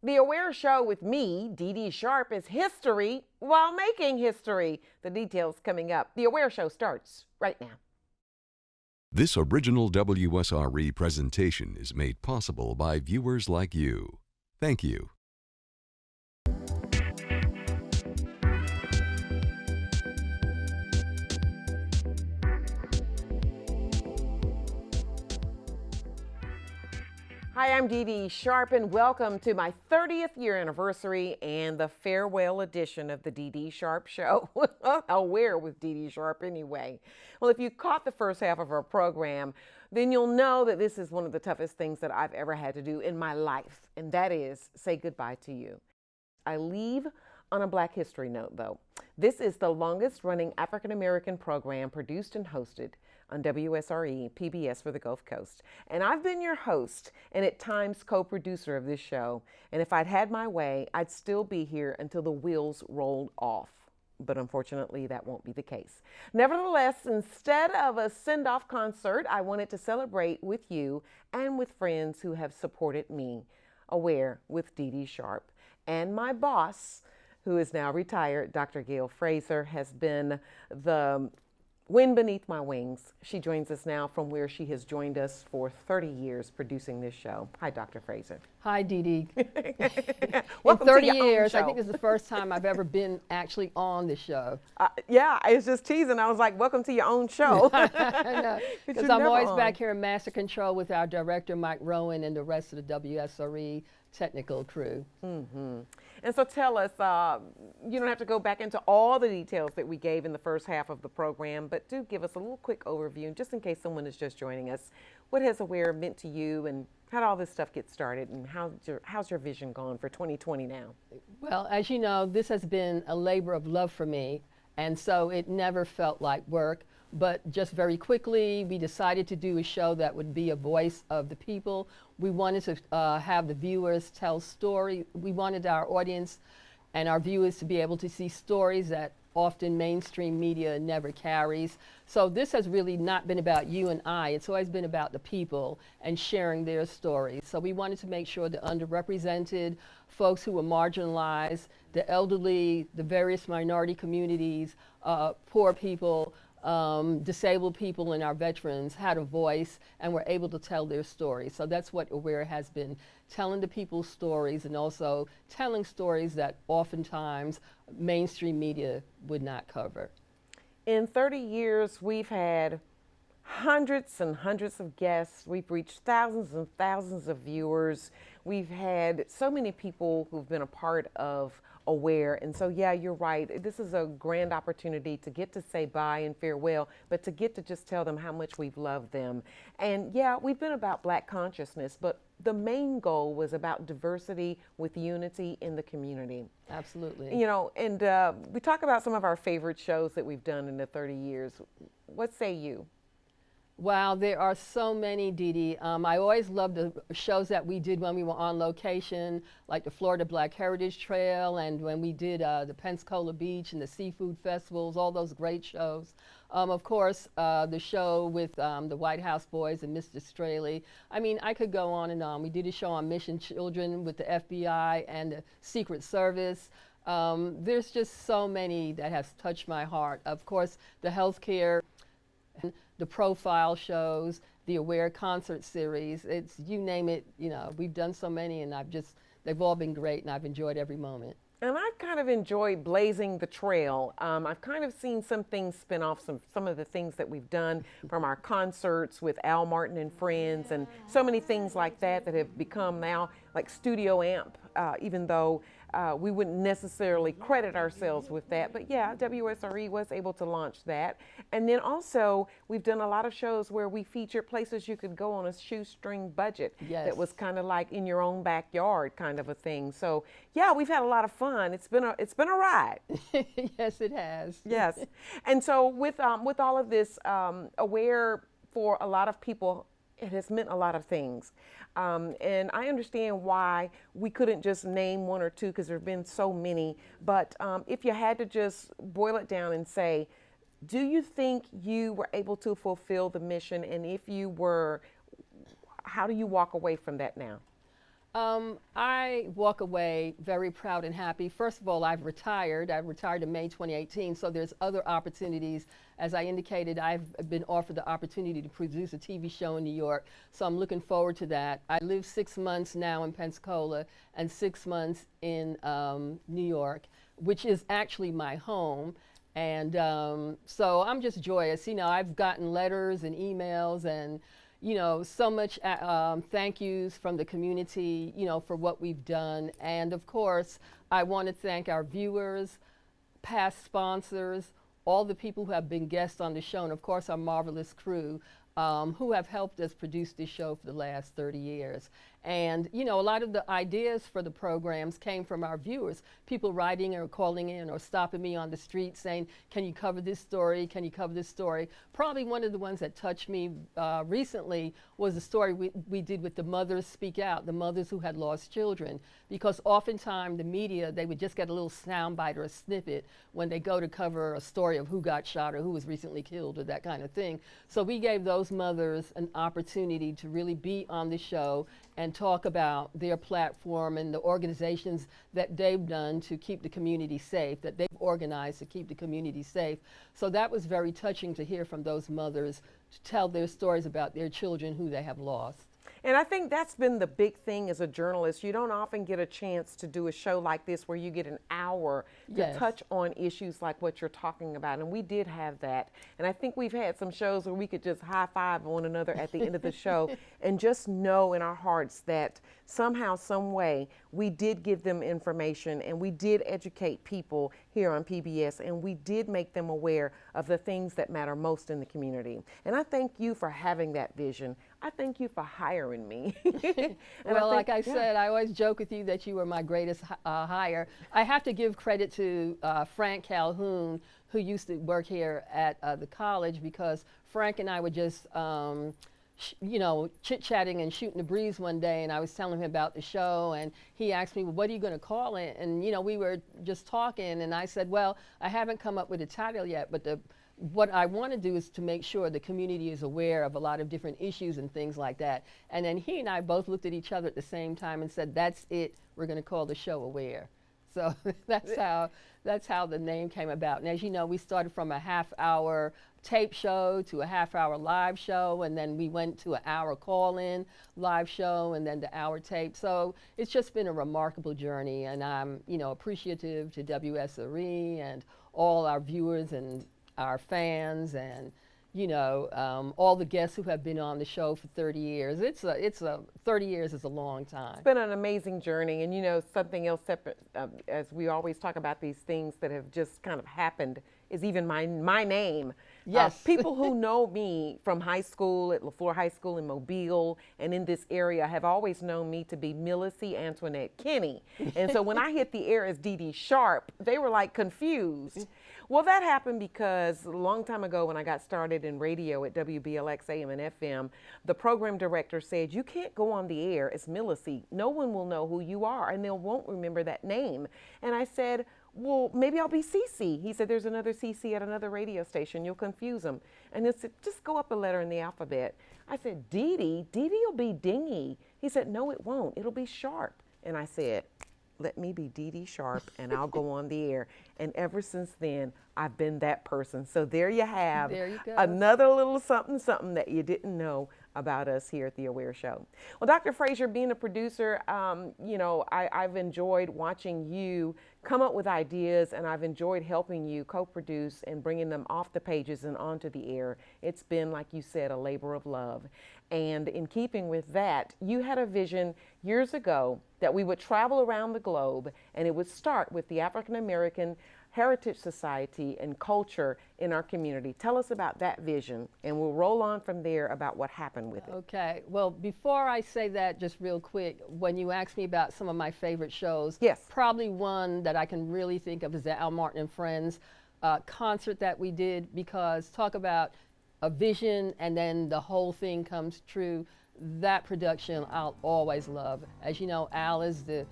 The Aware Show with me, Dee Dee Sharp, is history while making history. The details coming up. The Aware Show starts right now. This original WSRE presentation is made possible by viewers like you. Thank you. Hi, I'm Dee Dee Sharp, and welcome to my 30th year anniversary and the farewell edition of the Dee Dee Sharp Show. Aware with Dee Dee Sharp anyway. Well, if you caught the first half of our program, then you'll know that this is one of the toughest things that I've ever had to do in my life, and that is say goodbye to you. I leave on a Black History note, though. This is the longest running African American program produced and hosted on WSRE, PBS for the Gulf Coast. And I've been your host and at times co-producer of this show. And if I'd had my way, I'd still be here until the wheels rolled off. But unfortunately, that won't be the case. Nevertheless, instead of a send-off concert, I wanted to celebrate with you and with friends who have supported me. Aware with Dee Dee Sharp. And my boss, who is now retired, Dr. Gael Frazer, has been the wind beneath my wings. She joins us now from where she has joined us for 30 years producing this show. Hi, Dr. Frazer. Hi, Dee Dee. Welcome In 30 to your years, own I show. think it's the first time I've ever been actually on the show. Yeah, I was just teasing. I was like, welcome to your own show. Because I'm always back here in master control with our director, Mike Rowan, and the rest of the WSRE technical crew. Mm-hmm. And so tell us, you don't have to go back into all the details that we gave in the first half of the program, but do give us a little quick overview, just in case someone is just joining us. What has Aware meant to you, and how did all this stuff get started, and how's your vision gone for 2020 now? Well, as you know, this has been a labor of love for me, and so it never felt like work. But just very quickly, we decided to do a show that would be a voice of the people. We wanted to have the viewers tell stories. We wanted our audience and our viewers to be able to see stories that often mainstream media never carries. So this has really not been about you and I. It's always been about the people and sharing their stories. So we wanted to make sure the underrepresented, folks who were marginalized, the elderly, the various minority communities, poor people, disabled people and our veterans had a voice and were able to tell their stories. So that's what Aware has been, telling the people's stories and also telling stories that oftentimes mainstream media would not cover. In 30 years, we've had hundreds and hundreds of guests. We've reached thousands and thousands of viewers. We've had so many people who've been a part of Aware. And so, yeah, you're right. This is a grand opportunity to get to say bye and farewell, but to get to just tell them how much we've loved them. And yeah, we've been about Black consciousness, but the main goal was about diversity with unity in the community. Absolutely. You know, and we talk about some of our favorite shows that we've done in the 30 years. What say you? Wow, there are so many, Dee Dee. I always loved the shows that we did when we were on location, like the Florida Black Heritage Trail, and when we did the Pensacola Beach and the seafood festivals, all those great shows. Of course, the show with the White House Boys and Mr. Straley. I mean, I could go on and on. We did a show on Mission Children with the FBI and the Secret Service. There's just so many that has touched my heart. Of course, the healthcare, the profile shows, the Aware concert series, it's, you name it, you know, we've done so many and they've all been great and I've enjoyed every moment. And I've kind of enjoyed blazing the trail. I've kind of seen some things spin off some of the things that we've done from our concerts with Al Martin and Friends and so many things like that that have become now like Studio Amp, even though we wouldn't necessarily credit ourselves with that. But yeah, WSRE was able to launch that. And then also, we've done a lot of shows where we featured places you could go on a shoestring budget. Yes. That was kind of like in your own backyard kind of a thing. So yeah, we've had a lot of fun. It's been a ride. Yes, it has. Yes. And so with all of this, Aware for a lot of people, it has meant a lot of things. And I understand why we couldn't just name one or two because there have been so many. But if you had to just boil it down and say, do you think you were able to fulfill the mission? And if you were, how do you walk away from that now? I walk away very proud and happy. First of all, I've retired. I retired in May 2018, so there's other opportunities. As I indicated, I've been offered the opportunity to produce a TV show in New York, so I'm looking forward to that. I live 6 months now in Pensacola and 6 months in New York, which is actually my home. And so I'm just joyous. You know, I've gotten letters and emails and so much thank yous from the community, for what we've done. And of course, I want to thank our viewers, past sponsors, all the people who have been guests on the show, and of course our marvelous crew who have helped us produce this show for the last 30 years. And a lot of the ideas for the programs came from our viewers, people writing or calling in or stopping me on the street saying, can you cover this story? Can you cover this story? Probably one of the ones that touched me recently was the story we did with the Mothers Speak Out, the mothers who had lost children. Because oftentimes the media, they would just get a little soundbite or a snippet when they go to cover a story of who got shot or who was recently killed or that kind of thing. So we gave those mothers an opportunity to really be on the show and talk about their platform and the organizations that they've done to keep the community safe, that they've organized to keep the community safe. So that was very touching to hear from those mothers to tell their stories about their children who they have lost. And I think that's been the big thing as a journalist. You don't often get a chance to do a show like this where you get an hour to touch on issues like what you're talking about. And we did have that. And I think we've had some shows where we could just high five one another at the end of the show and just know in our hearts that somehow, some way, we did give them information and we did educate people here on PBS and we did make them aware of the things that matter most in the community. And I thank you for having that vision. I thank you for hiring me. Well, like I said, I always joke with you that you were my greatest hire. I have to give credit to Frank Calhoun, who used to work here at the college, because Frank and I were just chit-chatting and shooting the breeze one day, and I was telling him about the show, and he asked me, well, what are you going to call it? And we were just talking, and I said, well, I haven't come up with a title yet, but what I want to do is to make sure the community is aware of a lot of different issues and things like that. And then he and I both looked at each other at the same time and said, that's it, we're going to call the show Aware. So that's how the name came about. And as you know, we started from a half-hour tape show to a half-hour live show, and then we went to an hour call-in live show, and then the hour tape. So it's just been a remarkable journey, and I'm appreciative to WSRE and all our viewers and our fans and all the guests who have been on the show for 30 years. 30 years is a long time. It's been an amazing journey. And something else separate, as we always talk about these things that have just kind of happened, is even my name. Yes. People who know me from high school at LaFleur High School in Mobile and in this area have always known me to be Millicent Antoinette Kenny. And so when I hit the air as Dee Dee Sharp, they were like confused. Well, that happened because a long time ago when I got started in radio at WBLX AM and FM, the program director said, you can't go on the air as Millicent. No one will know who you are and they won't remember that name. And I said, well, maybe I'll be Cece. He said, there's another Cece at another radio station. You'll confuse them. And he said, just go up a letter in the alphabet. I said, Dee Dee will be Dingy. He said, no, it won't. It'll be Sharp. And I said, let me be Dee Dee Sharp and I'll go on the air. And ever since then, I've been that person. So there you have another little something that you didn't know about us here at The Aware Show. Well, Dr. Frazer, being a producer, I've enjoyed watching you come up with ideas, and I've enjoyed helping you co-produce and bringing them off the pages and onto the air. It's been, like you said, a labor of love. And in keeping with that, you had a vision years ago that we would travel around the globe, and it would start with the African American Heritage Society and culture in our community. Tell us about that vision, and we'll roll on from there about what happened with it. Okay. Well, before I say that, just real quick, when you asked me about some of my favorite shows, yes, probably one that I can really think of is the Al Martin and Friends concert that we did, because talk about a vision and then the whole thing comes true. That production I'll always love. As you know, Al is the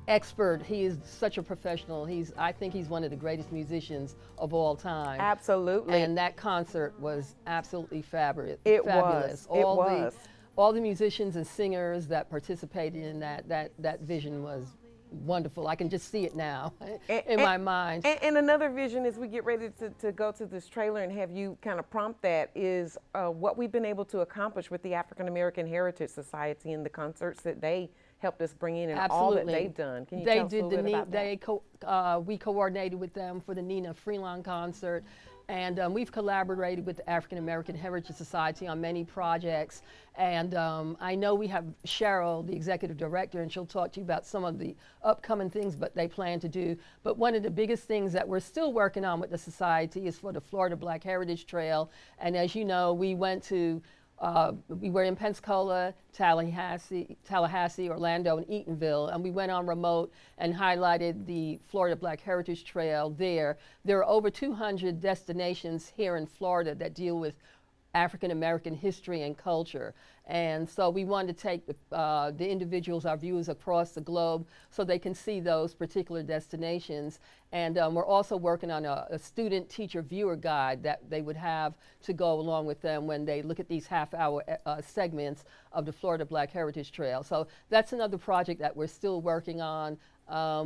expert. He is such a professional. I think he's one of the greatest musicians of all time. Absolutely. And that concert was absolutely fabulous. It was. All it was. all the musicians and singers that participated in that vision was wonderful. I can just see it now in my mind. And another vision as we get ready to go to this trailer and have you kind of prompt that is what we've been able to accomplish with the African American Heritage Society and the concerts that they helped us bring in and all that they've done. Can you tell us a little bit about that? We coordinated with them for the Nina Freelon concert. And we've collaborated with the African American Heritage Society on many projects. And I know we have Cheryl, the executive director, and she'll talk to you about some of the upcoming things but they plan to do. But one of the biggest things that we're still working on with the society is for the Florida Black Heritage Trail. And as you know, we were in Pensacola, Tallahassee, Orlando, and Eatonville, and we went on remote and highlighted the Florida Black Heritage Trail there. There are over 200 destinations here in Florida that deal with African American history and culture. And so we wanted to take the individuals, our viewers across the globe, so they can see those particular destinations. And we're also working on a student teacher viewer guide that they would have to go along with them when they look at these half-hour segments of the Florida Black Heritage Trail. So that's another project that we're still working on.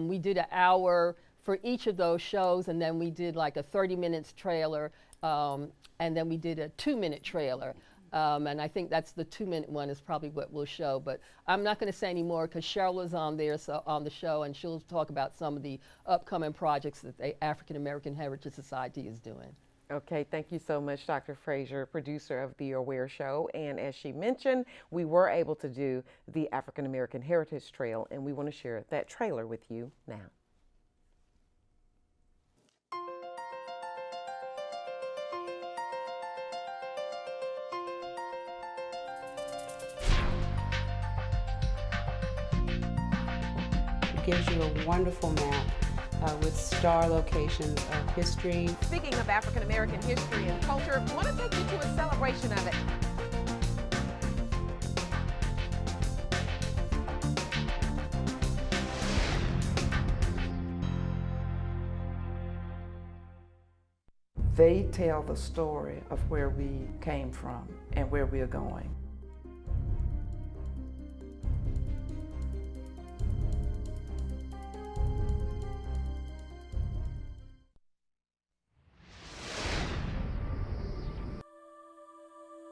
We did an hour for each of those shows, and then we did like a 30-minute trailer, and then we did a 2-minute trailer. And I think that's the 2-minute one is probably what we'll show. But I'm not going to say any more because Cheryl is on there, on the show, and she'll talk about some of the upcoming projects that the African American Heritage Society is doing. Okay, thank you so much, Dr. Frazer, producer of the Aware Show. And as she mentioned, we were able to do the African American Heritage Trail, and we want to share that trailer with you now. Gives you a wonderful map with star locations of history. Speaking of African American history and culture, I want to take you to a celebration of it. They tell the story of where we came from and where we are going.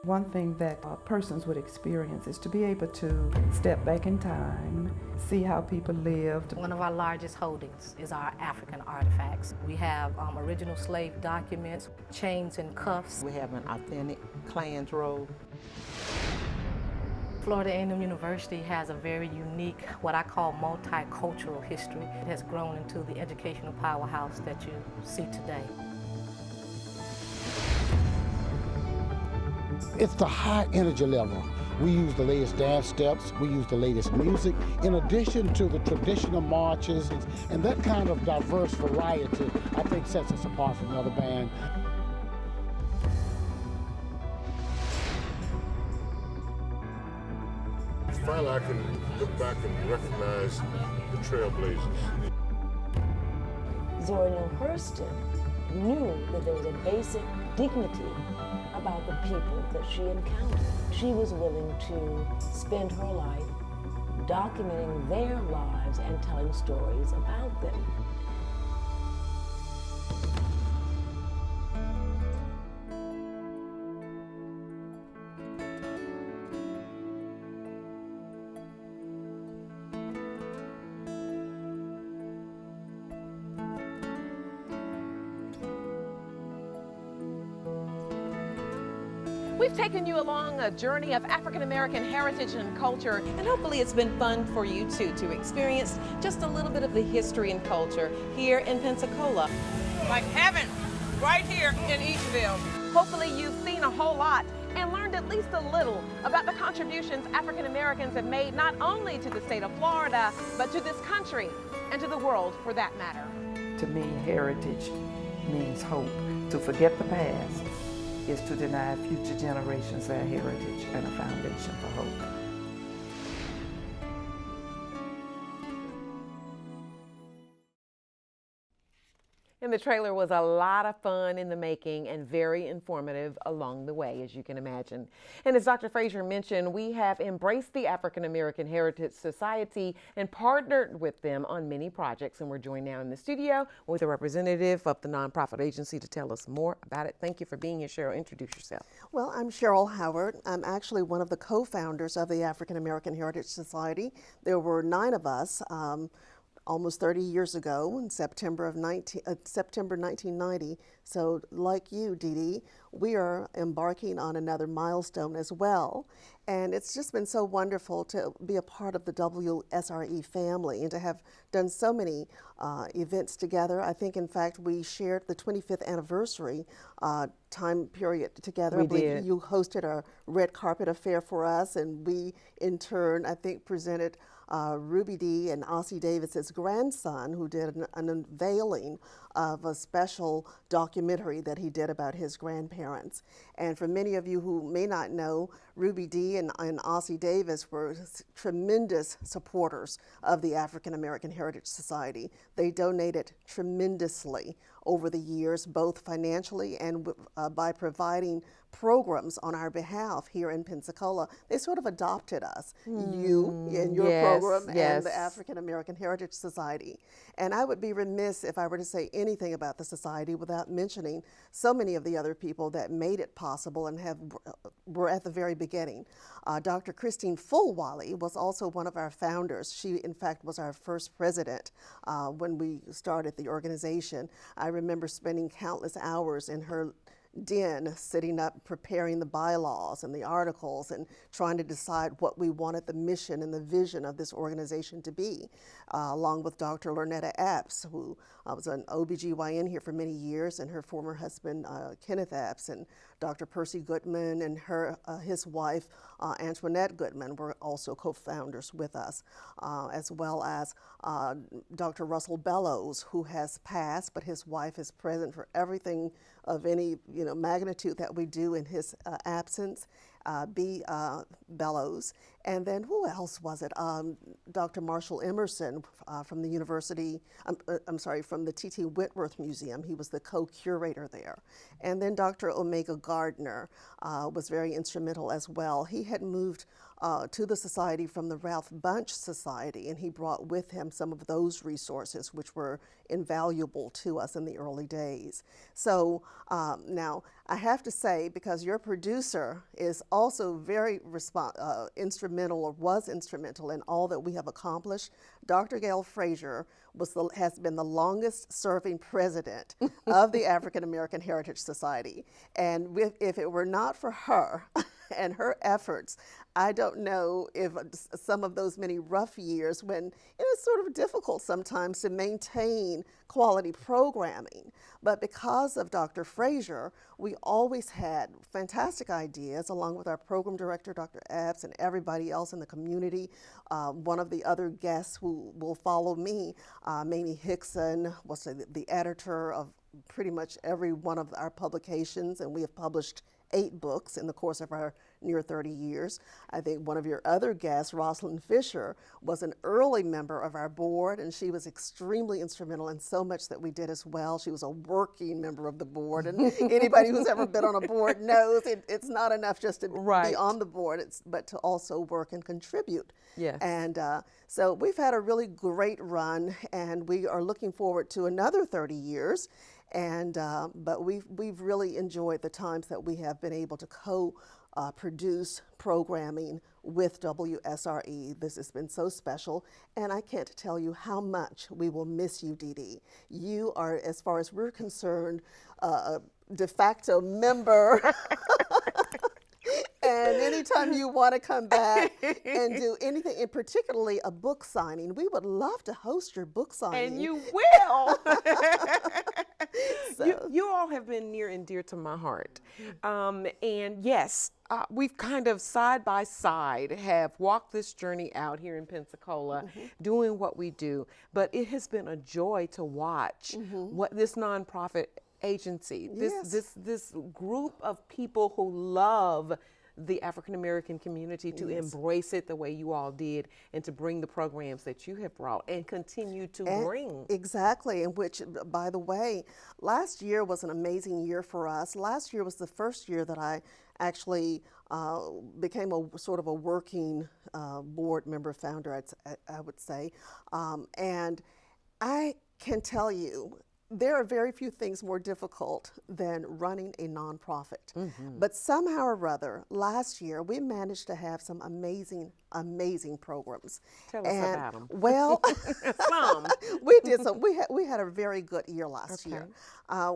One thing that persons would experience is to be able to step back in time, see how people lived. One of our largest holdings is our African artifacts. We have original slave documents, chains and cuffs. We have an authentic Klan's robe. Florida A&M University has a very unique, what I call multicultural history. It has grown into the educational powerhouse that you see today. It's the high energy level. We use the latest dance steps, we use the latest music, in addition to the traditional marches, and that kind of diverse variety, I think, sets us apart from another band. Finally, I can look back and recognize the trailblazers. Zora Neale Hurston knew that there was a basic dignity about the people that she encountered. She was willing to spend her life documenting their lives and telling stories about them. We've taken you along a journey of African American heritage and culture, and hopefully it's been fun for you too to experience just a little bit of the history and culture here in Pensacola. Like heaven, right here in Eastville. Hopefully you've seen a whole lot and learned at least a little about the contributions African Americans have made not only to the state of Florida, but to this country and to the world for that matter. To me, heritage means hope. To forget the past is to deny future generations their heritage and a foundation for hope. And the trailer was a lot of fun in the making and very informative along the way, as you can imagine. And as Dr. Frazer mentioned, we have embraced the African American Heritage Society and partnered with them on many projects. And we're joined now in the studio with a representative of the nonprofit agency to tell us more about it. Thank you for being here, Cheryl. Introduce yourself. Well, I'm Cheryl Howard. I'm actually one of the co-founders of the African American Heritage Society. There were 9 of us almost 30 years ago in September 1990. So like you, Dee Dee, we are embarking on another milestone as well. And it's just been so wonderful to be a part of the WSRE family and to have done so many events together. I think, in fact, we shared the 25th anniversary time period together. I believe you hosted a red carpet affair for us, and we, in turn, I think, presented Ruby Dee and Ossie Davis's grandson, who did an unveiling of a special documentary that he did about his grandparents. And for many of you who may not know, Ruby Dee and Ossie Davis were tremendous supporters of the African American Heritage Society. They donated tremendously over the years, both financially and by providing programs on our behalf here in Pensacola. They sort of adopted us, you and your program and the African American Heritage Society. And I would be remiss if I were to say anything about the society without mentioning so many of the other people that made it possible and were at the very beginning. Dr. Christine Fulwiley was also one of our founders. She, in fact, was our first president when we started the organization. I remember spending countless hours in her den, sitting up, preparing the bylaws and the articles and trying to decide what we wanted the mission and the vision of this organization to be, along with Dr. Lornetta A.A.H.S, who was an OBGYN here for many years, and her former husband, Kenneth A.A.H.S, and Dr. Percy Goodman and his wife, Antoinette Goodman, were also co-founders with us, as well as Dr. Russell Bellows, who has passed, but his wife is present for everything of any magnitude that we do in his absence. B. Bellows. And then who else was it? Dr. Marshall Emerson from the University, from the T.T. Whitworth Museum. He was the co-curator there. And then Dr. Omega Gardner was very instrumental as well. He had moved to the society from the Ralph Bunche Society, and he brought with him some of those resources which were invaluable to us in the early days. So now I have to say, because your producer is also very instrumental, or was instrumental in all that we have accomplished, Dr. Gael Frazer has been the longest serving president of the African American Heritage Society. And if it were not for her and her efforts, I don't know if some of those many rough years when it's sort of difficult sometimes to maintain quality programming. But because of Dr. Frazer, we always had fantastic ideas, along with our program director, Dr. A.A.H.S, and everybody else in the community. One of the other guests who will follow me, Mamie Hixon, was the editor of pretty much every one of our publications, and we have published 8 books in the course of our near 30 years. I think one of your other guests, Rosalind Fisher, was an early member of our board, and she was extremely instrumental in so much that we did as well. She was a working member of the board, and anybody who's ever been on a board knows it's not enough just to be on the board, but to also work and contribute. Yes. And so we've had a really great run, and we are looking forward to another 30 years. And but we've really enjoyed the times that we have been able to co-produce programming with WSRE. This has been so special, and I can't tell you how much we will miss you, Dee Dee. You are, as far as we're concerned, a de facto member. And anytime you want to come back and do anything, and particularly a book signing, we would love to host your book signing. And you will. You all have been near and dear to my heart. And yes, we've kind of side by side have walked this journey out here in Pensacola, doing what we do. But it has been a joy to watch what this nonprofit agency, this group of people who love the African American community to embrace it the way you all did, and to bring the programs that you have brought and continue to bring. Exactly, and which, by the way, last year was an amazing year for us. Last year was the first year that I actually became a sort of a working board member, founder, I would say, and I can tell you, there are very few things more difficult than running a nonprofit. But somehow or other, last year, we managed to have some amazing, amazing programs. Tell us about them. Well, some. We did some. We had a very good year last year.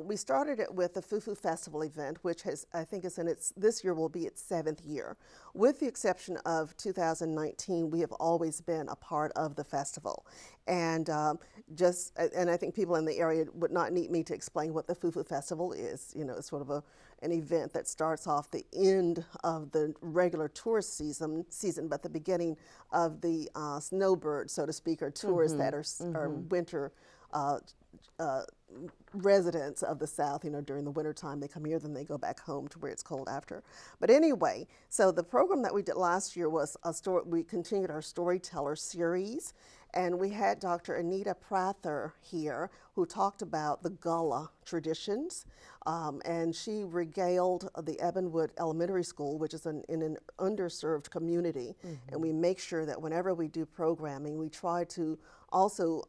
We started it with the Fufu Festival event, which I think is this year will be its 7th year. With the exception of 2019, we have always been a part of the festival. And I think people in the area would not need me to explain what the Fufu Festival is. You know, it's sort of an event that starts off the end of the regular tourist season, but the beginning of the snowbirds, so to speak, or tourists that are winter residents of the South. You know, during the winter time they come here, then they go back home to where it's cold after. But anyway, so the program that we did last year was we continued our storyteller series, and we had Dr. Anita Prather here, who talked about the Gullah traditions, and she regaled the Ebenwood Elementary School, which is in an underserved community, and we make sure that whenever we do programming, we try to also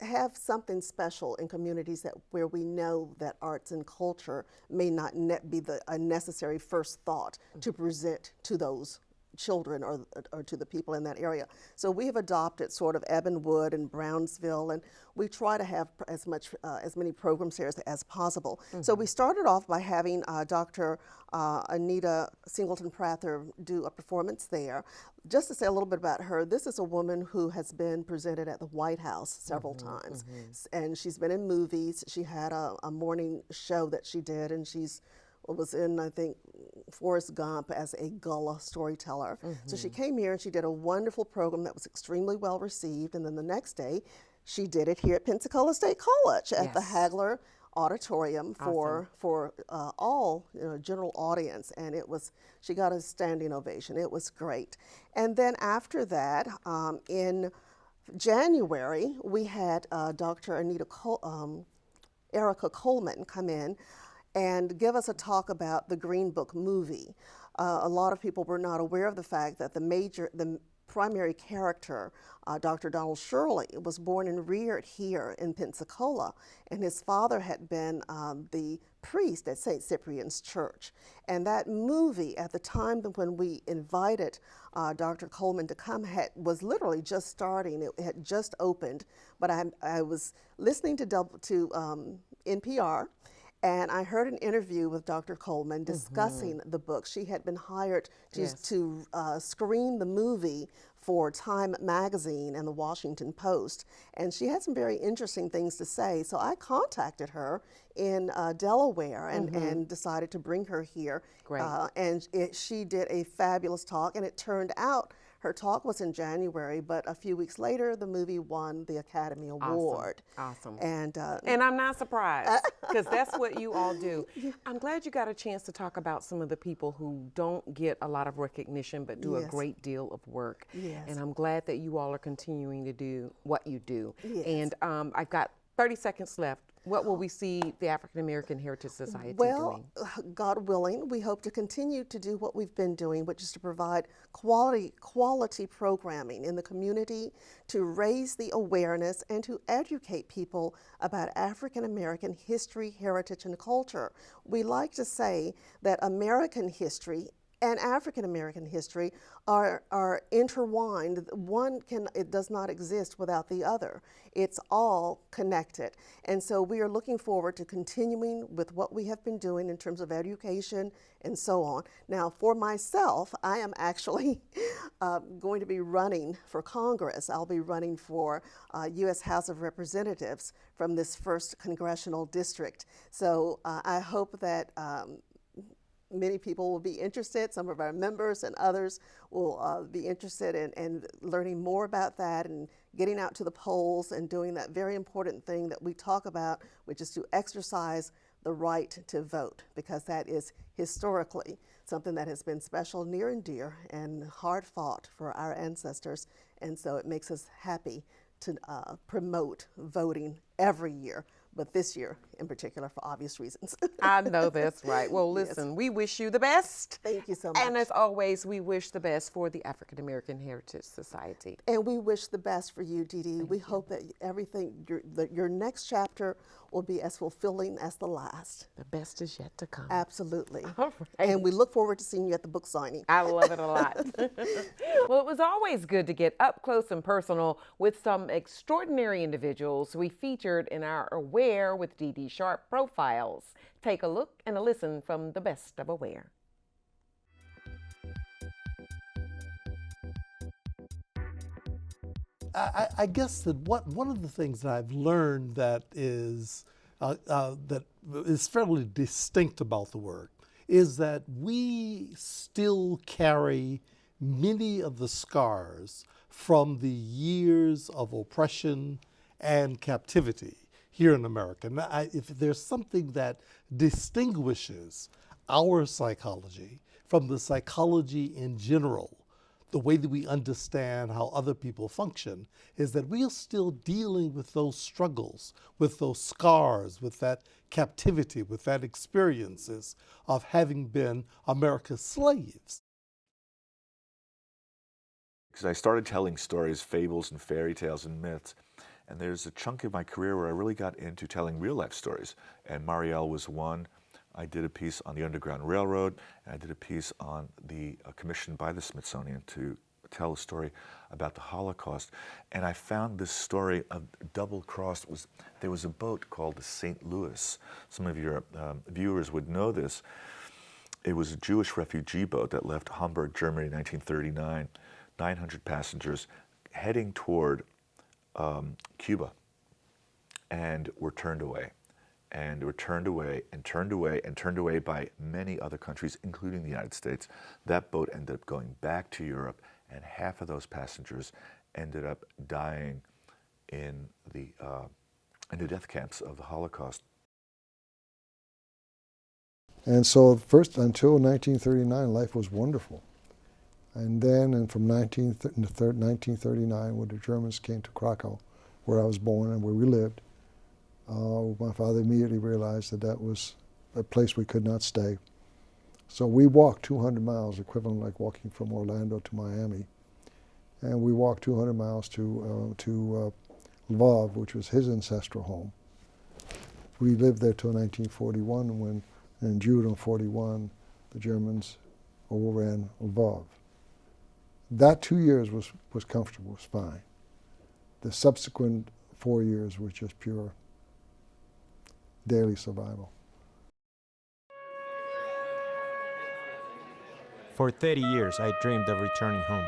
have something special in communities where we know that arts and culture may not be a necessary first thought to present to those children or to the people in that area. So we have adopted sort of Ebenwood and Brownsville, and we try to have as many programs here as possible. So we started off by having Dr. Anita Singleton Prather do a performance there. Just to say a little bit about her, this is a woman who has been presented at the White House several times, and she's been in movies. She had a morning show that she did, and was in, I think, Forrest Gump as a Gullah storyteller. So she came here and she did a wonderful program that was extremely well received, and then the next day she did it here at Pensacola State College at the Hagler Auditorium for all general audience, and she got a standing ovation. It was great. And then after that, in January, we had Dr. Erica Coleman come in and give us a talk about the Green Book movie. A lot of people were not aware of the fact that the primary character, Dr. Donald Shirley, was born and reared here in Pensacola, and his father had been the priest at St. Cyprian's Church. And that movie, at the time when we invited Dr. Coleman to come, was literally just starting. It had just opened, but I was listening to NPR, and I heard an interview with Dr. Coleman discussing the book. She had been hired to screen the movie for Time Magazine and the Washington Post, and she had some very interesting things to say. So I contacted her in Delaware and decided to bring her here. Great. She did a fabulous talk, and it turned out her talk was in January, but a few weeks later, the movie won the Academy Award. Awesome. And I'm not surprised, because that's what you all do. I'm glad you got a chance to talk about some of the people who don't get a lot of recognition but do a great deal of work. And I'm glad that you all are continuing to do what you do. And I've got 30 seconds left. What will we see the African American Heritage Society doing? God willing, we hope to continue to do what we've been doing, which is to provide quality programming in the community, to raise the awareness and to educate people about African American history, heritage, and culture. We like to say that American history and African American history are intertwined. It does not exist without the other. It's all connected. And so we are looking forward to continuing with what we have been doing in terms of education and so on. Now, for myself, I am actually going to be running for Congress. I'll be running for U.S. House of Representatives from this 1st congressional district. So I hope that many people will be interested. Some of our members and others will be interested in learning more about that and getting out to the polls and doing that very important thing that we talk about, which is to exercise the right to vote, because that is historically something that has been special, near and dear, and hard fought for our ancestors. And so it makes us happy to promote voting every year, but this year in particular for obvious reasons. I know that's right. Well, Yes. listen, we wish you the best. Thank you so much. And as always, we wish the best for the African American Heritage Society. And we wish the best for you, Dee Dee. We hope that everything, your next chapter will be as fulfilling as the last. The best is yet to come. Absolutely. All right. And we look forward to seeing you at the book signing. I love it a lot. Well, it was always good to get up close and personal with some extraordinary individuals we featured in our Aware with Dee Dee Sharp profiles. Take a look and a listen from the best of Aware. I guess that one of the things that I've learned that is fairly distinct about the work is that we still carry many of the scars from the years of oppression and captivity here in America. Now, if there's something that distinguishes our psychology from the psychology in general, the way that we understand how other people function, is that we are still dealing with those struggles, with those scars, with that captivity, with that experiences of having been America's slaves. Because I started telling stories, fables and fairy tales and myths, and there's a chunk of my career where I really got into telling real life stories, and Marielle was one. I did a piece on the Underground Railroad, and I did a piece on the commissioned by the Smithsonian to tell a story about the Holocaust. And I found this story of double-crossed. There was a boat called the St. Louis. Some of your viewers would know this. It was a Jewish refugee boat that left Hamburg, Germany in 1939, 900 passengers heading toward Cuba, and were turned away. And were turned away and turned away and turned away by many other countries, including the United States. That boat ended up going back to Europe, and half of those passengers ended up dying in the death camps of the Holocaust. And so first, until 1939, life was wonderful. And then, and from 1939, when the Germans came to Krakow, where I was born and where we lived, my father immediately realized that that was a place we could not stay. So we walked 200 miles, equivalent like walking from Orlando to Miami. And we walked 200 miles to Lvov, which was his ancestral home. We lived there till 1941, when in June of 41, the Germans overran Lvov. That 2 years was comfortable, was fine. The subsequent 4 years was just pure daily survival. For 30 years, I dreamed of returning home.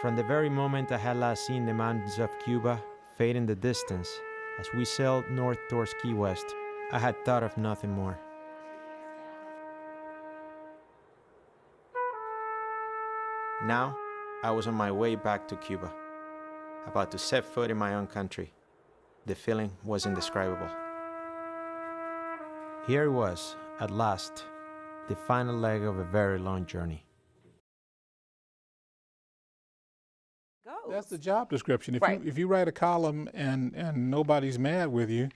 From the very moment I had last seen the mountains of Cuba fade in the distance as we sailed north towards Key West, I had thought of nothing more. Now, I was on my way back to Cuba, about to set foot in my own country. The feeling was indescribable. Here it was, at last, the final leg of a very long journey. That's the job description. Right. If you write a column and nobody's mad with you,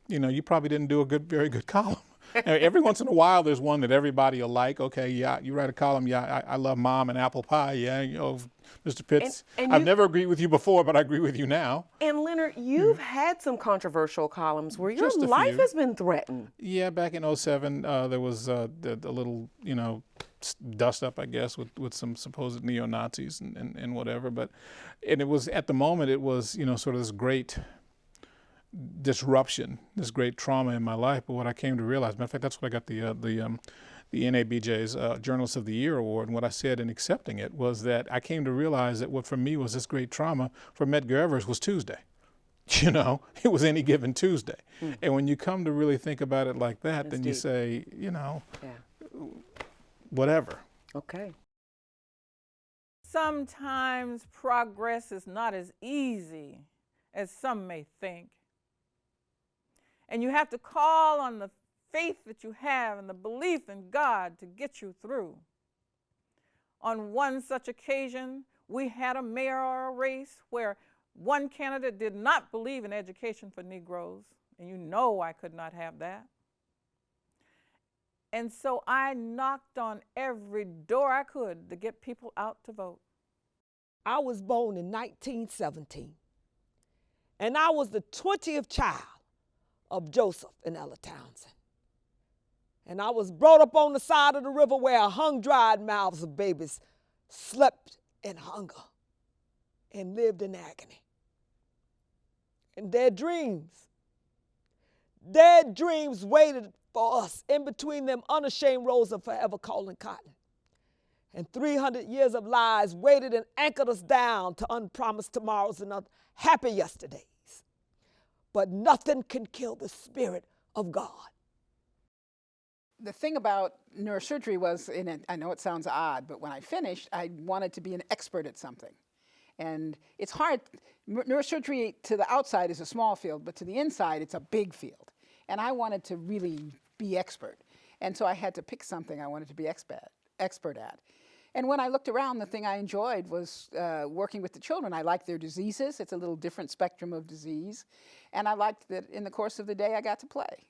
you probably didn't do a very good column. Every once in a while, there's one that everybody will like. Okay, yeah, you write a column. Yeah, I love Mom and apple pie. Yeah, Mr. Pitts, I've never agreed with you before, but I agree with you now. And Leonard, you've had some controversial columns where your life has been threatened. Yeah, back in 2007, there was a little, dust up, I guess, with some supposed neo-Nazis and whatever. And it was, at the moment, it was, sort of this great disruption, this great trauma in my life. But what I came to realize, matter of fact, that's what I got the NABJ's Journalist of the Year award. And what I said in accepting it was that I came to realize that what for me was this great trauma, for Medgar Evers was Tuesday. It was any given Tuesday. And when you come to really think about it like that, then you say, whatever. Okay. Sometimes progress is not as easy as some may think. And you have to call on the faith that you have and the belief in God to get you through. On one such occasion, we had a mayoral race where one candidate did not believe in education for Negroes, and you know I could not have that. And so I knocked on every door I could to get people out to vote. I was born in 1917, and I was the 20th child of Joseph and Ella Townsend. And I was brought up on the side of the river where hung-dried mouths of babies slept in hunger and lived in agony. And their dreams waited for us in between them unashamed rows of forever calling cotton. And 300 years of lies waited and anchored us down to unpromised tomorrows and happy yesterdays. But nothing can kill the Spirit of God. The thing about neurosurgery was, and I know it sounds odd, but when I finished, I wanted to be an expert at something. And it's hard. Neurosurgery to the outside is a small field, but to the inside, it's a big field. And I wanted to really be expert. And so I had to pick something I wanted to be expert at. And when I looked around, the thing I enjoyed was working with the children. I liked their diseases. It's a little different spectrum of disease. And I liked that in the course of the day, I got to play.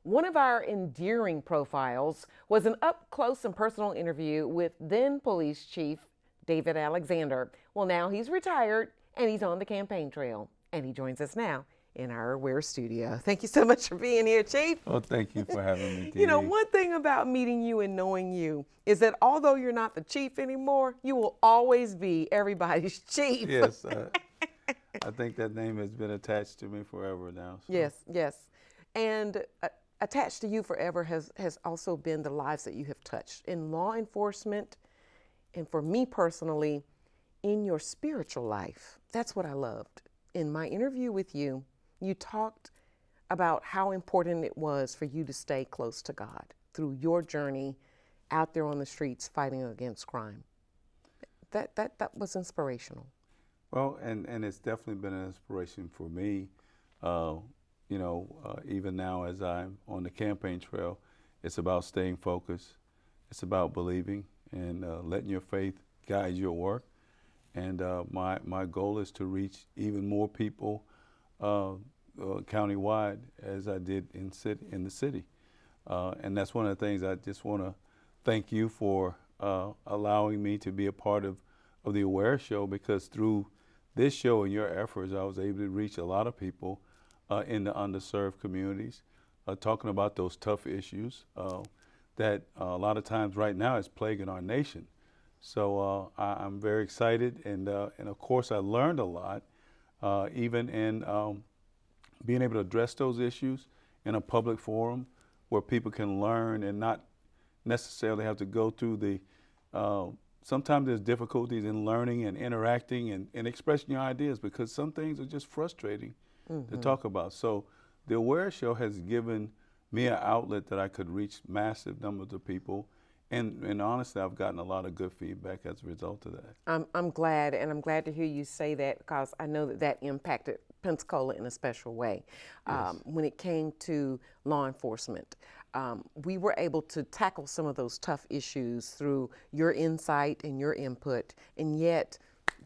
One of our endearing profiles was an up-close and personal interview with then Police Chief David Alexander. Well, now he's retired and he's on the campaign trail. And he joins us now in our WSRE studio. Thank you so much for being here, Chief. Well, thank you for having me, Dee Dee. You know, one thing about meeting you and knowing you is that although you're not the chief anymore, you will always be everybody's chief. Yes, I think that name has been attached to me forever now. So. Yes, yes. And attached to you forever has also been the lives that you have touched in law enforcement, and for me personally, in your spiritual life. That's what I loved. In my interview with you, you talked about how important it was for you to stay close to God through your journey out there on the streets fighting against crime. That was inspirational. Well, and it's definitely been an inspiration for me. Even now as I'm on the campaign trail, it's about staying focused. It's about believing and letting your faith guide your work. And my goal is to reach even more people countywide as I did in the city. And that's one of the things I just want to thank you for allowing me to be a part of the A.A.H.S show, because through this show and your efforts, I was able to reach a lot of people in the underserved communities, talking about those tough issues that a lot of times right now is plaguing our nation. So I'm very excited, and of course I learned a lot, even in being able to address those issues in a public forum where people can learn and not necessarily have to go through the, sometimes there's difficulties in learning and interacting and expressing your ideas, because some things are just frustrating to talk about. So the A.A.H.S show has given me an outlet that I could reach massive numbers of people. And honestly, I've gotten a lot of good feedback as a result of that. I'm glad, and I'm glad to hear you say that, because I know that impacted Pensacola in a special way. Yes. When it came to law enforcement, we were able to tackle some of those tough issues through your insight and your input, and yet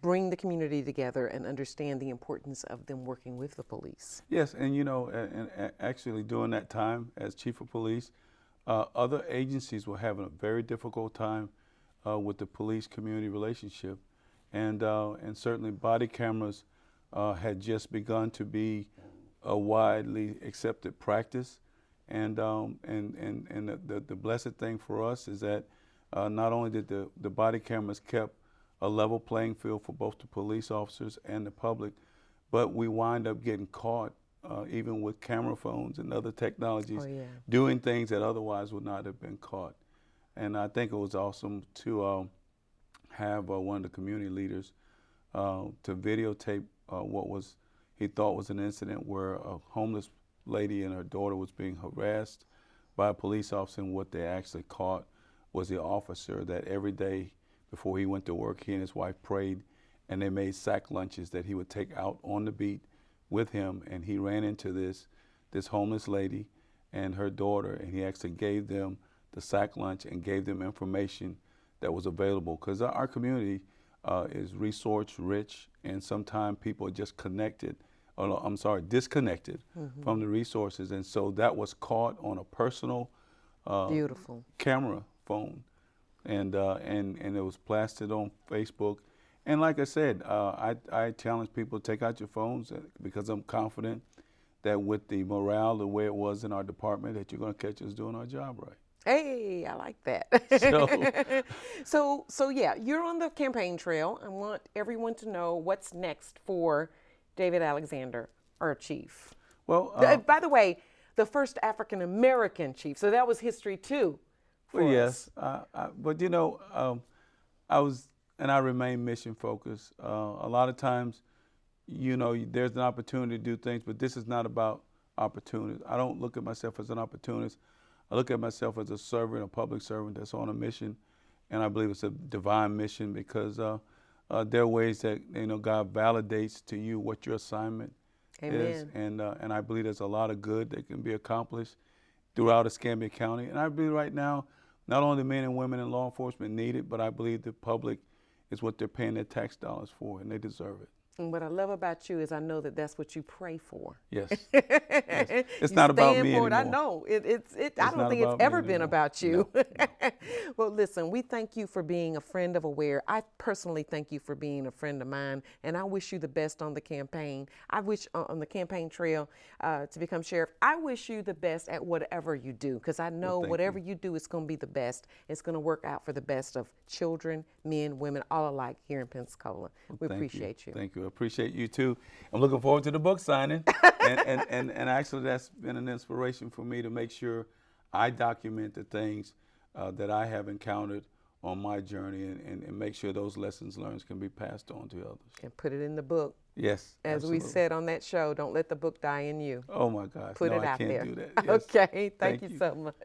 bring the community together and understand the importance of them working with the police. Yes, and and actually during that time as chief of police, other agencies were having a very difficult time with the police-community relationship, and certainly body cameras had just begun to be a widely accepted practice, and the blessed thing for us is that not only did the body cameras kept a level playing field for both the police officers and the public, but we wind up getting caught even with camera phones and other technologies, doing things that otherwise would not have been caught. And I think it was awesome to have one of the community leaders to videotape what he thought was an incident where a homeless lady and her daughter was being harassed by a police officer, and what they actually caught was the officer that every day before he went to work, he and his wife prayed, and they made sack lunches that he would take out on the beat with him, and he ran into this homeless lady, and her daughter, and he actually gave them the sack lunch and gave them information that was available, because our community is resource rich, and sometimes people are just disconnected from the resources, and so that was caught on a personal beautiful camera phone, and it was plastered on Facebook. And like I said, I challenge people to take out your phones, because I'm confident that with the morale the way it was in our department, that you're going to catch us doing our job right. Hey, I like that. So yeah, you're on the campaign trail. I want everyone to know what's next for David Alexander, our chief. Well, by the way, the first African American chief. So that was history too. Well, yes, but you know, I remain mission focused. A lot of times, you know, there's an opportunity to do things, but this is not about opportunities. I don't look at myself as an opportunist. I look at myself as a servant, a public servant that's on a mission, and I believe it's a divine mission, because there are ways that, you know, God validates to you what your assignment is, and I believe there's a lot of good that can be accomplished throughout Escambia County. And I believe right now, not only the men and women in law enforcement need it, but I believe the public is what they're paying their tax dollars for, and they deserve it. And what I love about you is I know that that's what you pray for. Yes. Yes. It's not about me anymore. I know. I don't think it's ever been about you. No. Well, listen, we thank you for being a friend of Aware. I personally thank you for being a friend of mine, and I wish you the best on the campaign. I wish on the campaign trail to become sheriff. I wish you the best at whatever you do, because I know whatever you do is going to be the best. It's going to work out for the best of children, men, women, all alike here in Pensacola. We appreciate you. Thank you. I appreciate you too. I'm looking forward to the book signing. and actually that's been an inspiration for me to make sure I document the things that I have encountered on my journey, and make sure those lessons learned can be passed on to others. And put it in the book. Yes, As absolutely. we said on that show, don't let the book die in you. Oh my gosh, Put no, it out I can't there. do that. Yes. Okay, thank you so much.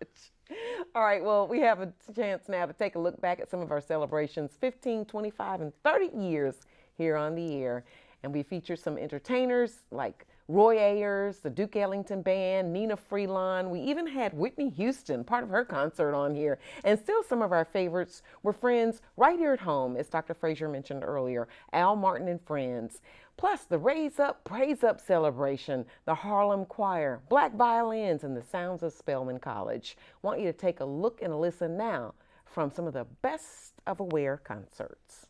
All right, well, we have a chance now to take a look back at some of our celebrations, 15, 25, and 30 years here on the air. And we feature some entertainers like Roy Ayers, the Duke Ellington Band, Nina Freelon. We even had Whitney Houston, part of her concert, on here. And still some of our favorites were friends right here at home, as Dr. Frazer mentioned earlier, Al Martin and Friends. Plus the Raise Up, Praise Up celebration, the Harlem Choir, Black Violins, and the Sounds of Spelman College. Want you to take a look and a listen now from some of the best of Aware concerts.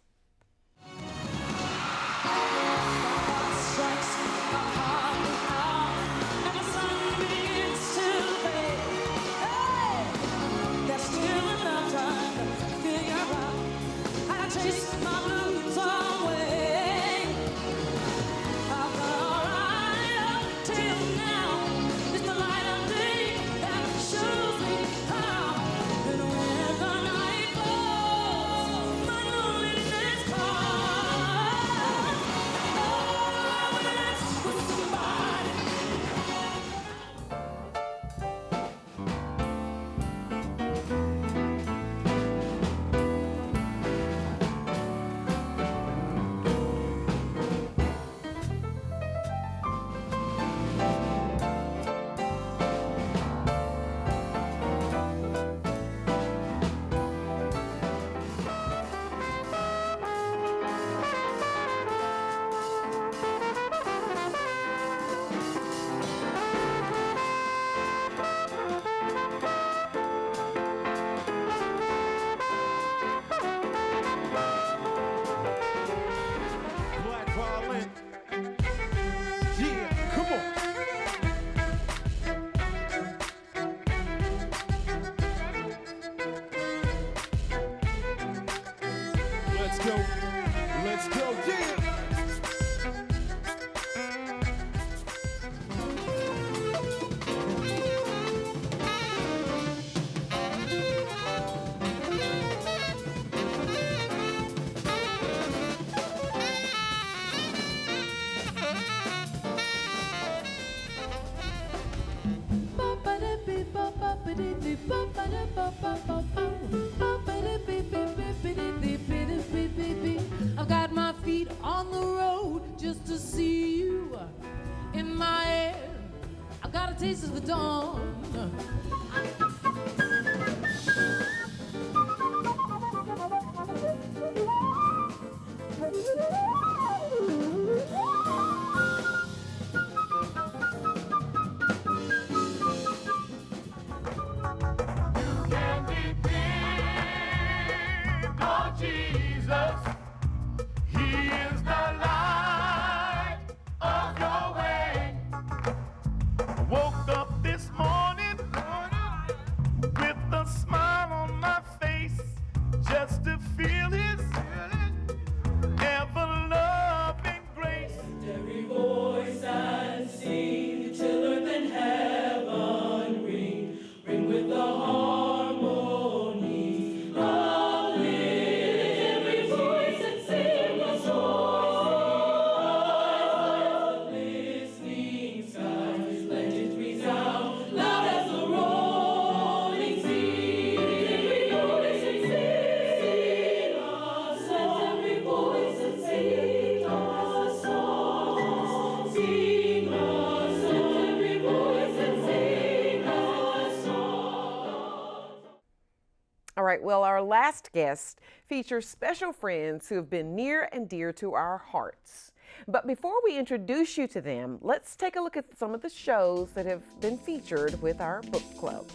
Let's go, yeah! Ba-ba-da-bee-ba-ba-ba-ba-ba-ba-ba. taste of the dawn. All right, well, our last guest features special friends who have been near and dear to our hearts. But before we introduce you to them, let's take a look at some of the shows that have been featured with our book clubs.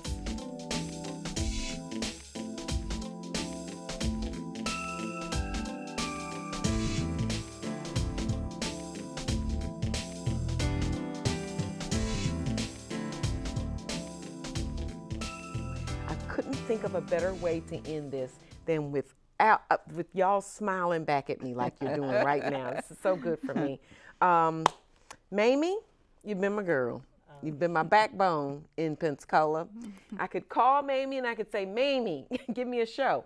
Think of a better way to end this than with y'all smiling back at me like you're doing right now. This is so good for me. Mamie, you've been my girl. You've been my backbone in Pensacola. I could call Mamie and I could say, Mamie, give me a show.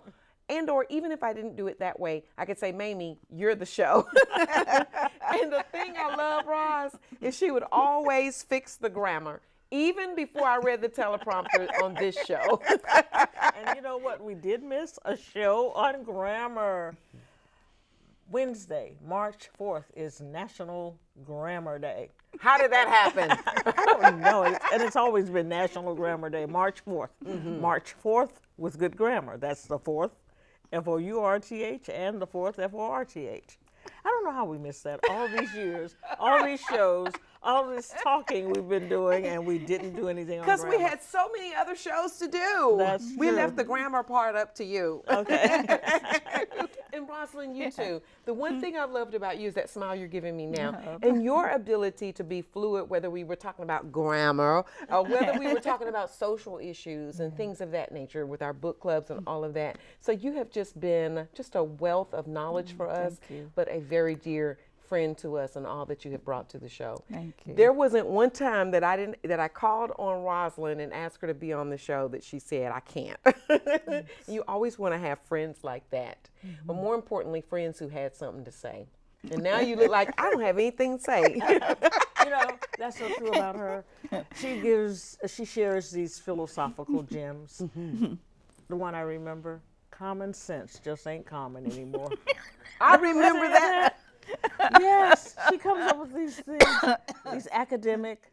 And or even if I didn't do it that way, I could say, Mamie, you're the show. And the thing I love, Roz, is she would always fix the grammar. Even before I read the teleprompter on this show. And you know what? We did miss a show on grammar. Wednesday, March 4th is National Grammar Day. How did that happen? I don't know. And it's always been National Grammar Day, March 4th. Mm-hmm. March 4th was good grammar. That's the 4th, F-O-U-R-T-H, and the 4th, F-O-R-T-H. I don't know how we missed that. All these years, all these shows, all this talking we've been doing, and we didn't do anything on grammar. Because we had so many other shows to do. That's we true. left the grammar part up to you. Okay. And Rosalind, you too. The one thing I've loved about you is that smile you're giving me now. And your ability to be fluid, whether we were talking about grammar or whether we were talking about social issues and things of that nature with our book clubs and all of that. So you have just been just a wealth of knowledge for us, but a very dear friend to us and all that you have brought to the show. Thank you. There wasn't one time that I called on Rosalind and asked her to be on the show that she said, I can't. You always want to have friends like that. But more importantly, friends who had something to say. And now you look like I don't have anything to say. You know, that's so true about her. She shares these philosophical gems. The one I remember, common sense just ain't common anymore. I remember that. Yes, she comes up with these things, these academic,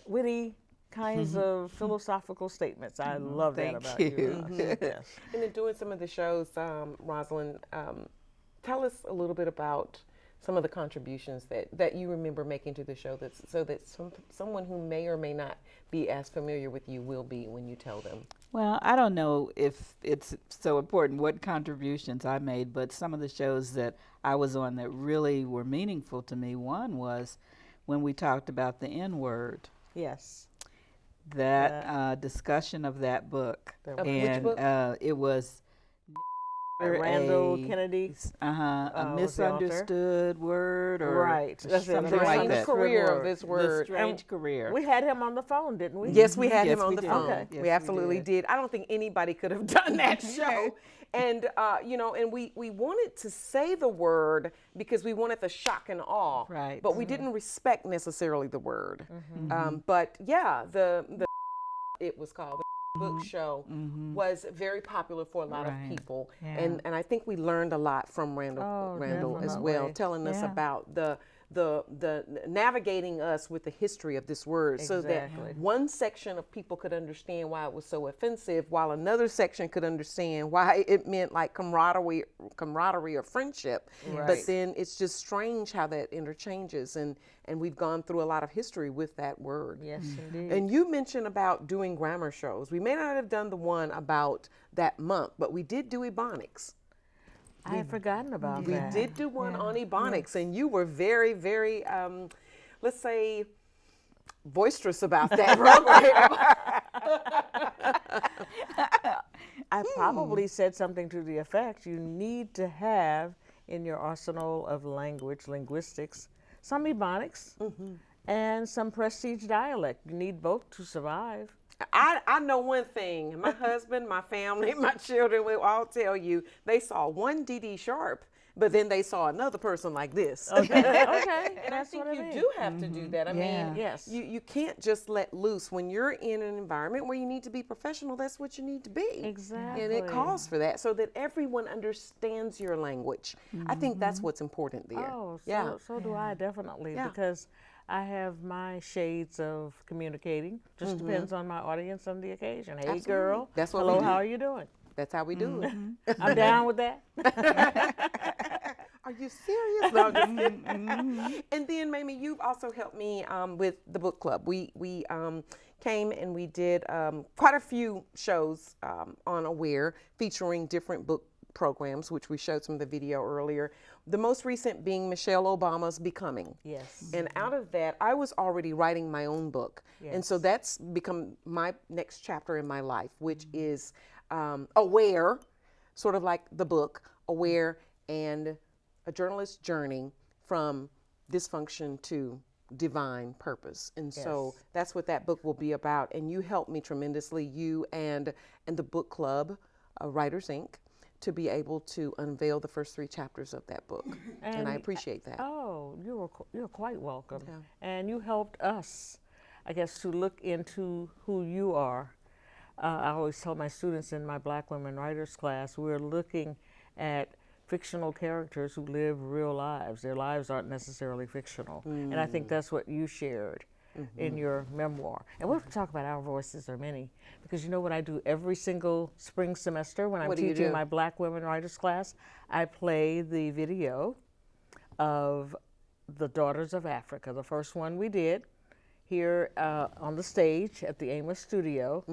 witty kinds of philosophical statements. I love that about you. Yes. And in doing some of the shows, Rosalind, tell us a little bit about some of the contributions that you remember making to the show, so that someone who may or may not be as familiar with you will be when you tell them. Well, I don't know if it's so important what contributions I made, but some of the shows that I was on that really were meaningful to me. One was when we talked about the N-word. Yes. That discussion of that book. Which book? It was Randall Kennedy's a misunderstood word, or right. That's something like that. The career of this word. The strange career. We had him on the phone, didn't we? Yes, we had him on the phone. Okay. Yes, we absolutely did. I don't think anybody could have done that show. And and we wanted to say the word because we wanted the shock and awe. Right. But we didn't respect necessarily the word. But yeah, the it was called. Book show was very popular for a lot of people, and I think we learned a lot from Randall as well, telling us about the navigating us with the history of this word, so that Exactly. one section of people could understand why it was so offensive, while another section could understand why it meant like camaraderie or friendship. Right. But then it's just strange how that interchanges, and we've gone through a lot of history with that word. Yes, indeed. And you mentioned about doing grammar shows. We may not have done the one about that month, but we did do Ebonics. I had forgotten about We that. did do one Yeah. on Ebonics, and you were very, very, let's say, boisterous about that program. I probably said something to the effect, you need to have in your arsenal of linguistics, some Ebonics and some prestige dialect. You need both to survive. I know one thing. My husband, my family, my children will all tell you they saw one Dee Dee Sharp, but then they saw another person like this. Okay, okay. And That's I think what you I mean. do have to do that. I Yeah. mean, Yes. you can't just let loose. When you're in an environment where you need to be professional, that's what you need to be. Exactly. And it calls for that, so that everyone understands your language. I think that's what's important there. Oh, yeah. so do I, definitely, Yeah. because I have my shades of communicating. Just depends on my audience and the occasion. Hey, Absolutely. girl. That's what hello, we do. how are you doing? That's how we do it. I'm down with that. Are you serious? No, I'm just kidding. And then, Mamie, you've also helped me with the book club. We came and we did quite a few shows on Aware featuring different book programs, which we showed some of the video earlier. The most recent being Michelle Obama's Becoming. Yes. And out of that, I was already writing my own book. And so that's become my next chapter in my life, which is Aware, sort of like the book, Aware, and a journalist's journey from dysfunction to divine purpose. And so that's what that book will be about. And you helped me tremendously, you and the book club, Writers Inc., to be able to unveil the first 3 chapters of that book. And I appreciate that. Oh, you're quite welcome. Yeah. And you helped us, I guess, to look into who you are. I always tell my students in my Black Women Writers class, we're looking at fictional characters who live real lives. Their lives aren't necessarily fictional. And I think that's what you shared in your memoir. And we'll talk about Our Voices Are Many, because you know what I do every single spring semester when I'm teaching my Black Women Writers class? I play the video of The Daughters of Africa, the first one we did here on the stage at the A.A.H.S studio.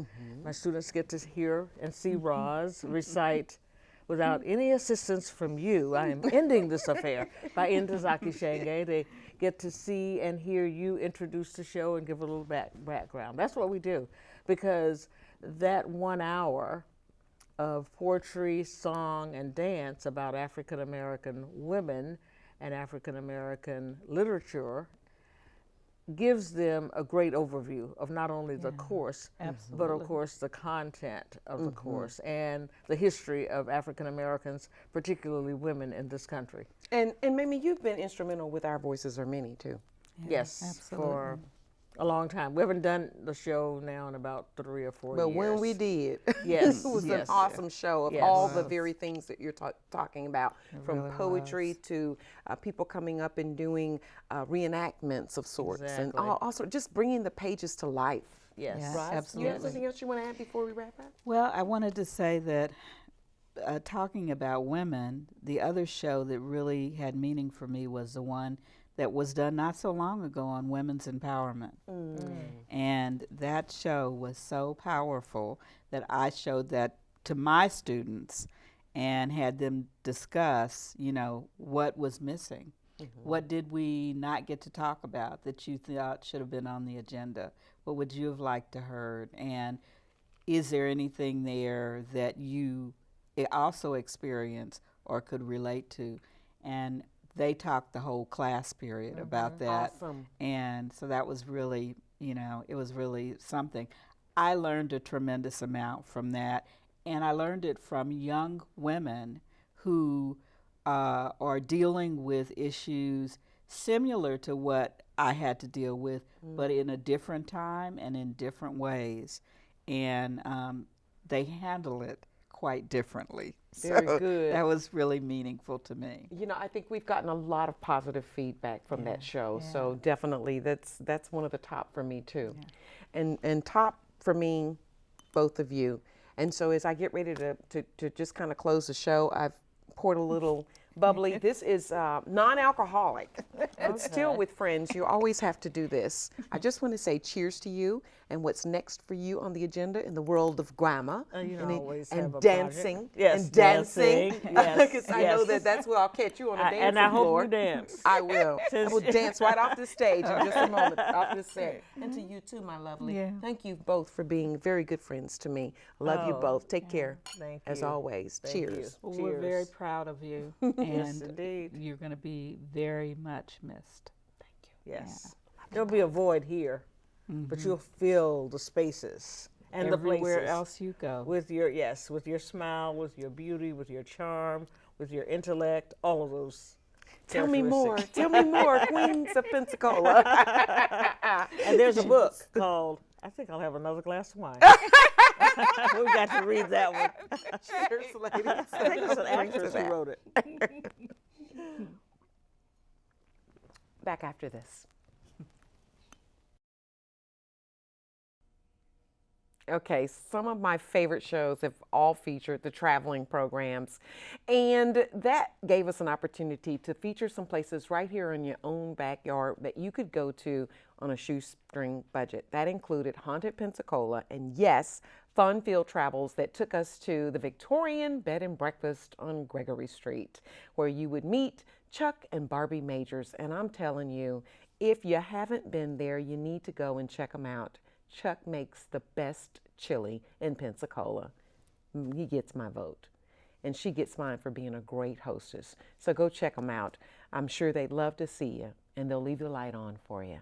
My students get to hear and see Roz recite without any assistance from you. I am ending this affair by Ntozake Shange. They get to see and hear you introduce the show and give a little background. That's what we do, because that 1 hour of poetry, song, and dance about African American women and African American literature gives them a great overview of not only the course, but of course the content of the course and the history of African Americans, particularly women in this country. And Mamie, you've been instrumental with Our Voices Are Many too. Yes, for a long time. We haven't done the show now in about 3 or 4 years. But when we did, yes, it was an awesome show of all the very things that you're talking about, from poetry to people coming up and doing reenactments of sorts, and also just bringing the pages to life. Yes, absolutely. You have something else you want to add before we wrap up? Well, I wanted to say that talking about women, the other show that really had meaning for me was the one that was done not so long ago on women's empowerment. And that show was so powerful that I showed that to my students and had them discuss, you know, what was missing. What did we not get to talk about that you thought should have been on the agenda? What would you have liked to heard? And is there anything there that you also experienced or could relate to? And they talked the whole class period about that. Awesome. And so that was really, you know, it was really something. I learned a tremendous amount from that, and I learned it from young women who are dealing with issues similar to what I had to deal with, but in a different time and in different ways. And they handle it quite differently. Very So good. That was really meaningful to me. You know, I think we've gotten a lot of positive feedback from that show. So definitely, that's one of the top for me too, and top for me, both of you. And so as I get ready to just kind of close the show, I've poured a little bubbly. This is non-alcoholic, but still with friends, you always have to do this. I just want to say cheers to you and what's next for you on the agenda in the world of grammar and dancing. Yes, and dancing. Yes, Because I know that's where I'll catch you on the dancing floor. And I hope you dance. I will. I will dance right off the stage in just a moment, off the set. And to you too, my lovely. Yeah. Thank you both for being very good friends to me. I love you both. Take care. Thank as you. always. Thank Cheers. you. Well, Cheers. we're very proud of you. Yes, And indeed. you're going to be very much missed. Thank you. Yes. There'll be a void here, but you'll fill the spaces and Everywhere the places else you go. with your smile, with your beauty, with your charm, with your intellect, all of those. Tell me more. Tell me more, Queens of Pensacola. And there's a book called, I think I'll have another glass of wine. We got to read that one. Cheers, ladies. I think it's an actress who wrote it. Back after this. Okay, some of my favorite shows have all featured the traveling programs, and that gave us an opportunity to feature some places right here in your own backyard that you could go to on a shoestring budget. That included Haunted Pensacola and, yes, fun field travels that took us to the Victorian Bed and Breakfast on Gregory Street, where you would meet Chuck and Barbie Majors. And I'm telling you, if you haven't been there, you need to go and check them out. Chuck makes the best chili in Pensacola. He gets my vote. And she gets mine for being a great hostess. So go check them out. I'm sure they'd love to see you, and they'll leave the light on for you.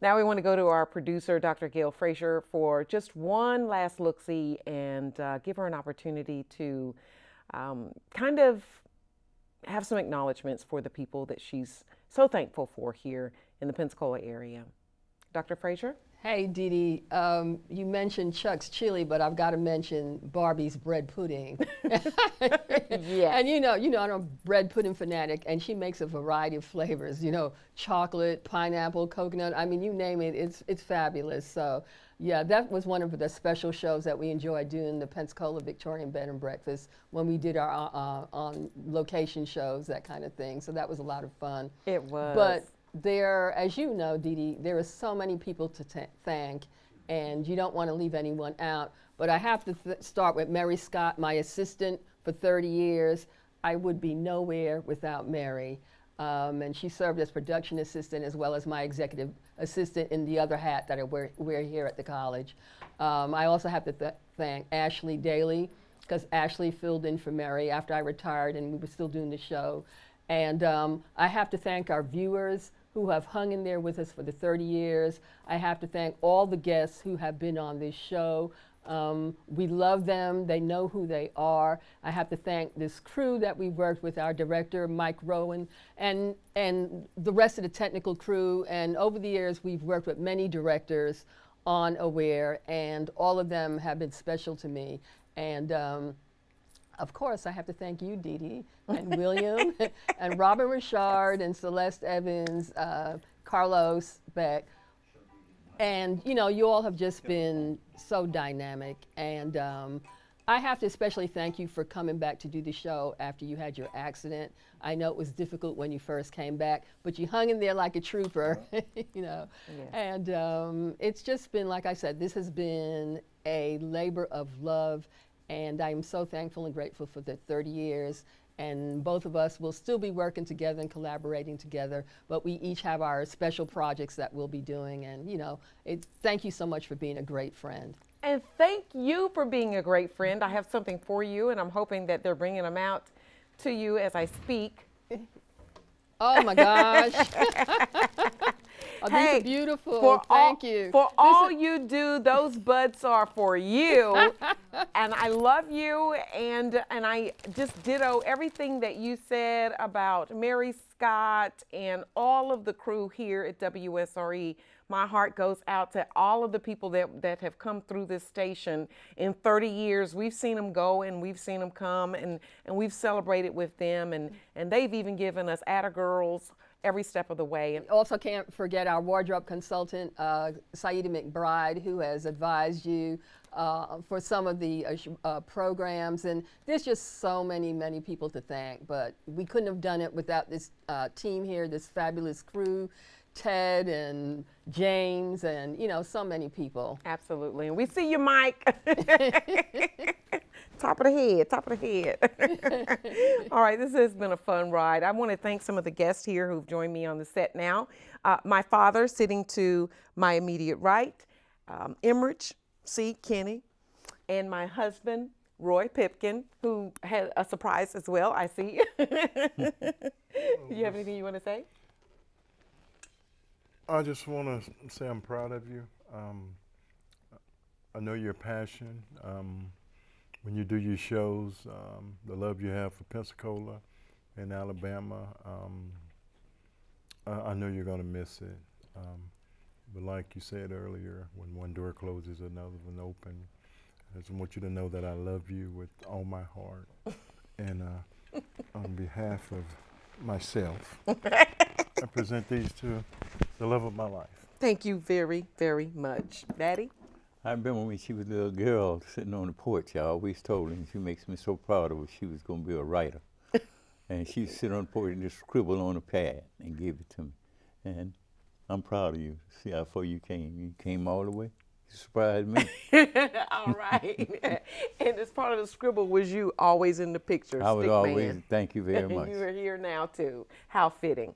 Now we want to go to our producer, Dr. Gael Frazer, for just one last look-see and give her an opportunity to kind of have some acknowledgments for the people that she's so thankful for here in the Pensacola area. Dr. Frazer? Hey, Dee Dee, you mentioned Chuck's chili, but I've got to mention Barbie's bread pudding. Yeah. And you know, I'm a bread pudding fanatic, and she makes a variety of flavors. You know, chocolate, pineapple, coconut. I mean, you name it, it's fabulous. So, yeah, that was one of the special shows that we enjoyed doing, the Pensacola Victorian Bed and Breakfast, when we did our on location shows, that kind of thing. So that was a lot of fun. It was. But there, as you know, Dee Dee, there are so many people to thank, and you don't want to leave anyone out. But I have to start with Mary Scott, my assistant for 30 years. I would be nowhere without Mary. And she served as production assistant as well as my executive assistant in the other hat that I wear here at the college. I also have to thank Ashley Daly, because Ashley filled in for Mary after I retired and we were still doing the show. And I have to thank our viewers who have hung in there with us for the 30 years. I have to thank all the guests who have been on this show. We love them, they know who they are. I have to thank this crew that we worked with, our director, Mike Rowan, and the rest of the technical crew. And over the years, we've worked with many directors on Aware, and all of them have been special to me. And of course, I have to thank you, Dee Dee, and William, and Robin Richard, and Celeste Evans, Carlos Beck. And, you know, you all have just been so dynamic. And I have to especially thank you for coming back to do the show after you had your accident. I know it was difficult when you first came back, but you hung in there like a trooper, you know. Yeah. And it's just been, like I said, this has been a labor of love. And I'm so thankful and grateful for the 30 years. And both of us will still be working together and collaborating together, but we each have our special projects that we'll be doing. And, you know, thank you so much for being a great friend. And thank you for being a great friend. I have something for you, and I'm hoping that they're bringing them out to you as I speak. Oh, my gosh. Oh, hey, these are beautiful. Thank you. For all you do, those buds are for you. And I love you, and I just ditto everything that you said about Mary Scott, and all of the crew here at WSRE. My heart goes out to all of the people that have come through this station in 30 years. We've seen them go and we've seen them come, and we've celebrated with them, and they've even given us Atta Girls every step of the way. And also can't forget our wardrobe consultant, Saida McBride, who has advised you for some of the programs. And there's just so many people to thank, but we couldn't have done it without this team here, this fabulous crew. Ted and James and, you know, so many people. Absolutely. And we see you, Mike. Top of the head. All right, this has been a fun ride. I want to thank some of the guests here who've joined me on the set now. My father sitting to my immediate right, Emmerich C. Kinney, and my husband, Roy Pipkin, who had a surprise as well, I see. You have anything you want to say? I just want to say I'm proud of you. I know your passion. When you do your shows, the love you have for Pensacola and Alabama, I know you're going to miss it. But like you said earlier, when one door closes, another one opens. I just want you to know that I love you with all my heart. And on behalf of myself, I present these to the love of my life. Thank you very, very much. Daddy? I remember when she was a little girl sitting on the porch, I always told her, and she makes me so proud of her, she was going to be a writer. And she'd sit on the porch and just scribble on a pad and give it to me. And I'm proud of you. See how far you came. You came all the way. You surprised me. All right. And as part of the scribble was you always in the picture. I was always, man. Thank you very much. You are here now too. How fitting.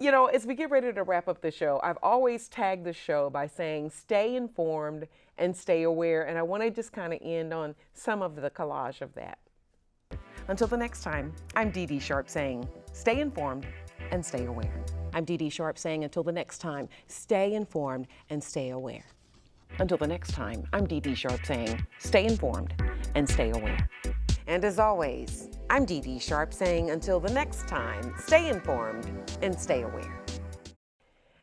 You know, as we get ready to wrap up the show, I've always tagged the show by saying stay informed and stay aware. And I want to just kind of end on some of the collage of that. Until the next time, I'm Dee Dee Sharp saying stay informed and stay aware. I'm Dee Dee Sharp saying until the next time, stay informed and stay aware. Until the next time, I'm Dee Dee Sharp saying stay informed and stay aware. And as always, I'm Dee Dee Sharp saying until the next time, stay informed and stay aware.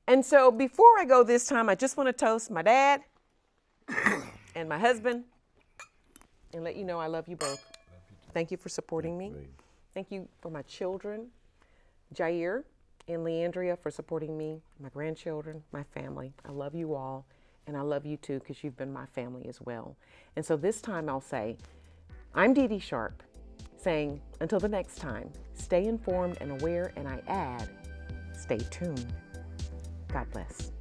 And so before I go this time, I just want to toast my dad and my husband and let you know I love you both. Thank you for supporting me. Thank you for my children, Jair and Leandria, for supporting me, my grandchildren, my family. I love you all, and I love you too because you've been my family as well. And so this time I'll say, I'm Dee Dee Sharp, saying until the next time, stay informed and aware, and I add, stay tuned. God bless.